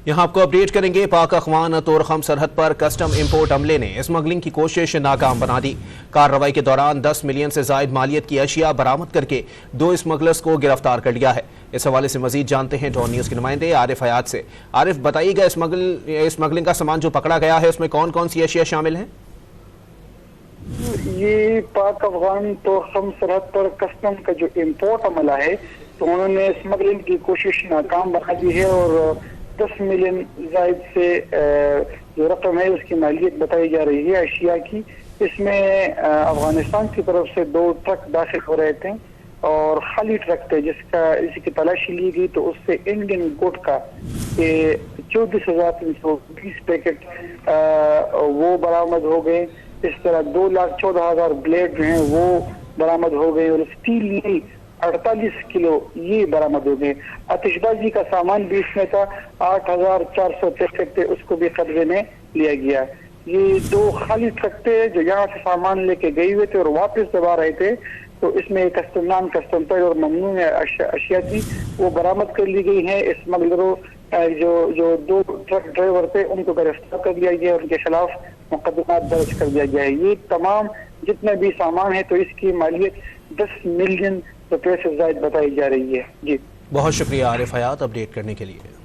یہاں آپ کو اپڈیٹ کریں گے۔ پاک افغان تورخم سرحد پر کسٹم امپورٹ عملے نے اسمگلنگ کی کوشش ناکام بنا دی۔ کارروائی کے دوران 10 ملین سے زائد مالیت کی اشیاء برآمد کر کے 2 اسمگلرز کو گرفتار کر لیا ہے۔ اس حوالے سے مزید جانتے ہیں ڈون نیوز کے نمائندے عارف حیات سے۔ عارف، بتائیے گا اسمگلنگ کا سامان جو پکڑا گیا ہے اس میں کون کون سی اشیاء شامل ہیں؟ یہ پاک افغان تورخم سرحد پر کسٹم کا جو امپورٹ عملہ ہے تو انہوں نے اسمگلنگ کی کوشش ناکام بنا دی ہے اور 10 ملین زائد سے جو رقم ہے اس کی مالیت بتائی جا رہی ہے اشیاء کی۔ اس میں افغانستان کی طرف سے 2 ٹرک داخل ہو رہے تھے اور خالی ٹرک تھے اسی کی تلاشی لی گئی تو اس سے انڈین گوٹ کا 24,320 پیکٹ وہ برآمد ہو گئے۔ اس طرح 2,14,000 بلیڈ جو ہیں وہ برآمد ہو گئے اور اسٹیل نیل 48 کلو یہ برآمد ہو گئے۔ آتش بازی کا سامان بھی اس میں تھا، 8,400 پیکٹ تھے، اس کو بھی قبضے میں لیا گیا۔ یہ 2 خالی ٹرک تھے جو یہاں سے سامان لے کے گئے ہوئے تھے اور واپس دبا رہے تھے، تو اس میں کسٹم پیڈ اور ممنوع اشیاء تھی وہ برآمد کر لی گئی ہیں۔ اسمگلروں جو 2 ٹرک ڈرائیور تھے ان کو گرفتار کر لیا گیا اور ان کے خلاف مقدمات درج کر دیا گیا ہے۔ یہ تمام جتنے بھی سامان ہے تو اس کی مالیت 10 ملین روپے سے زائد بتائی جا رہی ہے۔ جی بہت شکریہ عارف حیات اپڈیٹ کرنے کے لیے۔